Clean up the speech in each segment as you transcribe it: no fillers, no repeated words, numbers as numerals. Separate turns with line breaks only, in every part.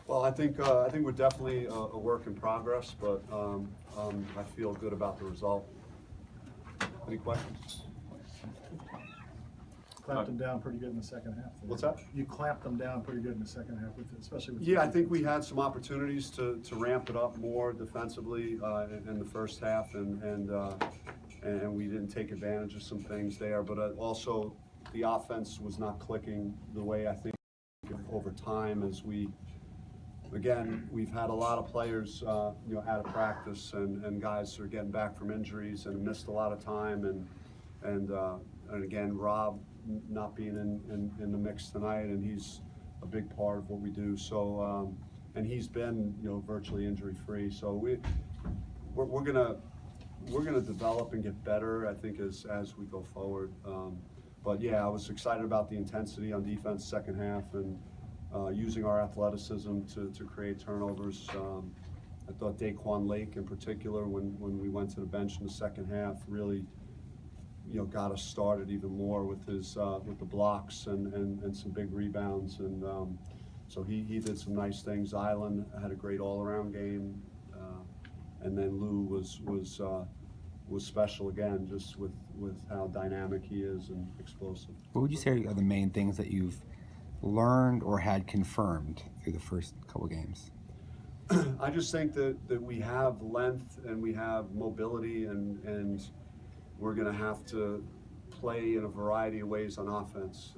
Well, I think we're definitely a work in progress, but I feel good about the result. Any questions?
Clamped them down pretty good in the second half.
What's that?
You clamped them down pretty good in the second half, especially with.
Yeah, I think we had some opportunities to ramp it up more defensively in the first half, and we didn't take advantage of some things there. But also, the offense was not clicking the way I think over time as we've had a lot of players out of practice, and guys are getting back from injuries and missed a lot of time, and again, Rob not being in the mix tonight, and he's a big part of what we do. So and he's been virtually injury free. So we're gonna develop and get better, I think, as we go forward. But yeah, I was excited about the intensity on defense second half, and using our athleticism to create turnovers. I thought Daquan Lake in particular, when we went to the bench in the second half, really got us started even more with his with the blocks and some big rebounds, and so he did some nice things. Island had a great all-around game, and then Lou was special again, just with how dynamic he is and explosive.
What would you say are the main things that you've learned or had confirmed through the first couple games?
I just think that we have length and we have mobility, and we're going to have to play in a variety of ways on offense,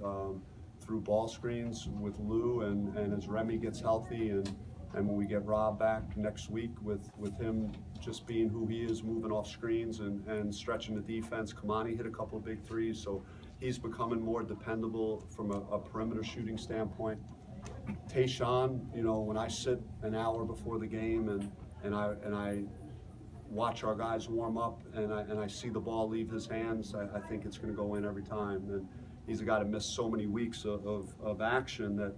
through ball screens with Lou, and as Remy gets healthy, and when we get Rob back next week with him just being who he is, moving off screens and stretching the defense. Kamani hit a couple of big threes, so he's becoming more dependable from a perimeter shooting standpoint. Tayshaun, when I sit an hour before the game and I watch our guys warm up and I see the ball leave his hands, I think it's going to go in every time. And he's a guy that missed so many weeks of action that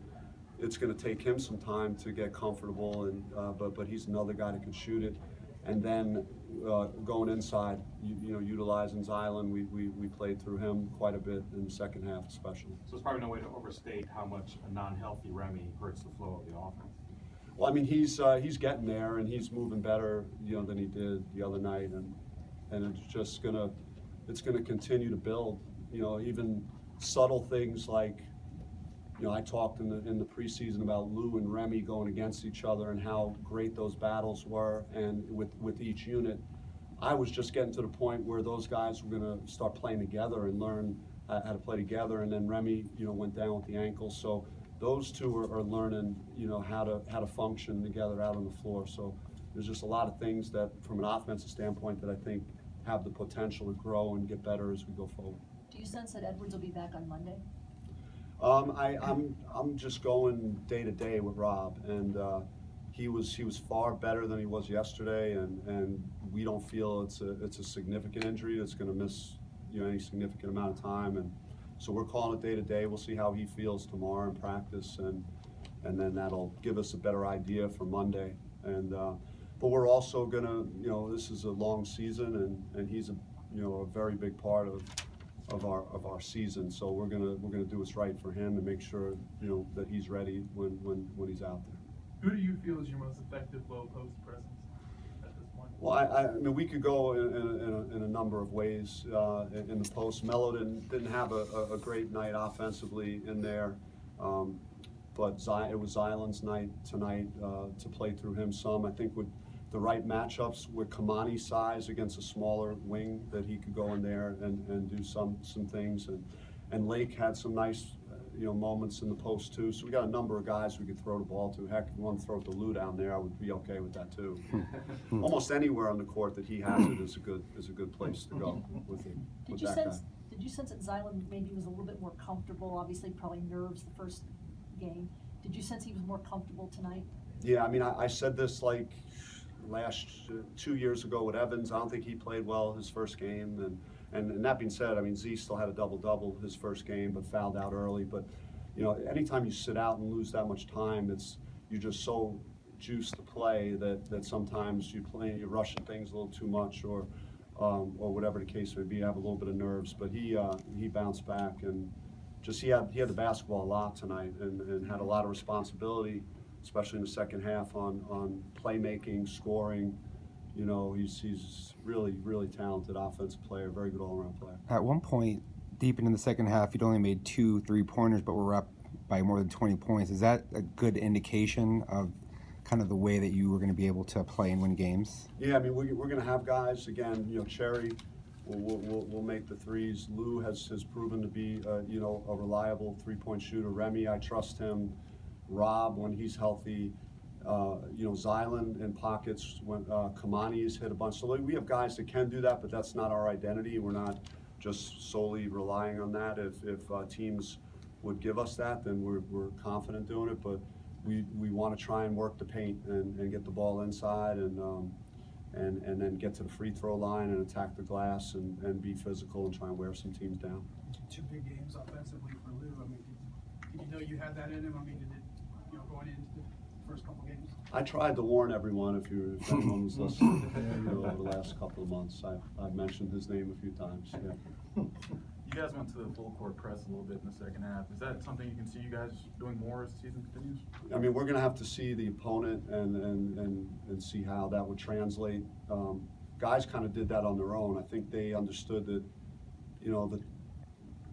it's going to take him some time to get comfortable. And but he's another guy that can shoot it. And then going inside, utilizing Zylan, we played through him quite a bit in the second half, especially.
So it's probably no way to overstate how much a non-healthy Remy hurts the flow of the offense.
Well, I mean, he's getting there, and he's moving better, than he did the other night, and it's just gonna continue to build. Even subtle things like, I talked in the preseason about Lou and Remy going against each other and how great those battles were, and with each unit, I was just getting to the point where those guys were gonna start playing together and learn how to play together, and then Remy, went down with the ankle, so those two are learning, how to function together out on the floor. So there's just a lot of things that, from an offensive standpoint, that I think have the potential to grow and get better as we go forward.
Do you sense that Edwards will be back on Monday?
I'm just going day to day with Rob, and he was far better than he was yesterday, and we don't feel it's a significant injury that's going to miss any significant amount of time, and so we're calling it day to day. We'll see how he feels tomorrow in practice, and then that'll give us a better idea for Monday. And but we're also gonna, this is a long season, and he's a very big part of our season. So we're gonna do what's right for him and make sure that he's ready when he's out there.
Who do you feel is your most effective low post presence at this point?
Well, I mean, we could go in a number of ways in the post. Melo didn't have a great night offensively in there, but it was Zylan's night tonight to play through him some. I think with the right matchups with Kamani's size against a smaller wing, that he could go in there and do some things. And Lake had some nice moments in the post too. So we got a number of guys we could throw the ball to. Heck, if you want to throw it to Lou down there, I would be okay with that too. Almost anywhere on the court that he has it is a good place to go with it.
Did you sense that Zylan maybe was a little bit more comfortable? Obviously, probably nerves the first game. Did you sense he was more comfortable tonight?
Yeah, I mean, I said this like last 2 years ago with Evans. I don't think he played well his first game, and that being said, I mean, Z still had a double-double his first game, but fouled out early. But anytime you sit out and lose that much time, you're just so juiced to play that sometimes you're rushing things a little too much, or whatever the case may be. You have a little bit of nerves, but he bounced back, and just he had the basketball a lot tonight, and had a lot of responsibility especially in the second half on playmaking, scoring. You know, he's really, really talented offensive player, very good all-around player.
At one point, deep into the second half, you'd only made 2 3-pointers, but were up by more than 20 points. Is that a good indication of kind of the way that you were going to be able to play and win games?
Yeah, I mean, we're going to have guys, again, you know, Cherry will make the threes. Lou has proven to be, you know, a reliable three-point shooter. Remy, I trust him. Rob, when he's healthy. You know, Zylan in pockets when Kamani's hit a bunch. So we have guys that can do that, but that's not our identity. We're not just solely relying on that. If teams would give us that, then we're confident doing it. But we want to try and work the paint and get the ball inside and then get to the free throw line and attack the glass and be physical and try and wear some teams down.
2 big games offensively for Lou. I mean, did you know you had that in him? I mean, did it, you know, going into the first couple games?
I tried to warn everyone, if anyone was listening, you know, over the last couple of months. I've mentioned his name a few times. Yeah.
You guys went to the full court press a little bit in the second half. Is that something you can see you guys doing more as the season continues?
I mean, we're going to have to see the opponent and see how that would translate. Guys kind of did that on their own. I think they understood that, you know,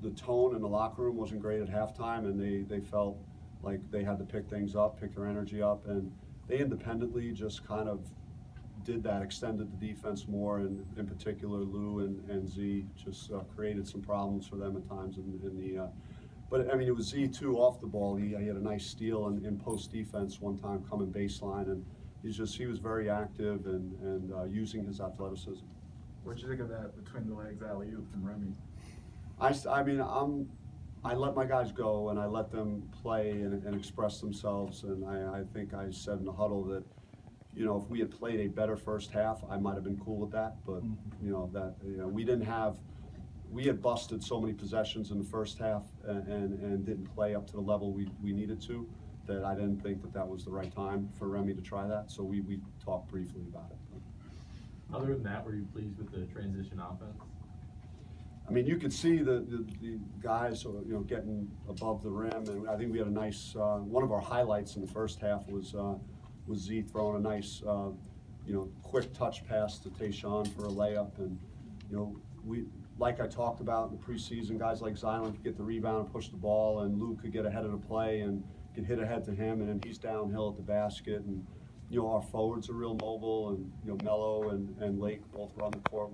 the tone in the locker room wasn't great at halftime, and they felt like they had to pick things up, pick their energy up, and they independently just kind of did that, extended the defense more, and in particular Lou and Z just created some problems for them at times in the but I mean, it was Z too off the ball. He had a nice steal in post defense one time coming baseline, and he was very active and using his athleticism.
What'd you think of that between the legs alley-oop from Remy?
I mean, I let my guys go and I let them play and express themselves, and I think I said in the huddle that, you know, if we had played a better first half, I might have been cool with that. But you know, we had busted so many possessions in the first half and didn't play up to the level we needed to, that I didn't think that was the right time for Remy to try that. So we talked briefly about it.
Other than that, were you pleased with the transition offense?
I mean, you could see the guys, you know, getting above the rim, and I think we had a nice. One of our highlights in the first half was Z throwing a nice, you know, quick touch pass to Tayshaun for a layup, and you know, like I talked about in the preseason, guys like Zylan could get the rebound and push the ball, and Lou could get ahead of the play and could hit ahead to him, and then he's downhill at the basket, and you know, our forwards are real mobile, and you know, Mello and Lake both run the court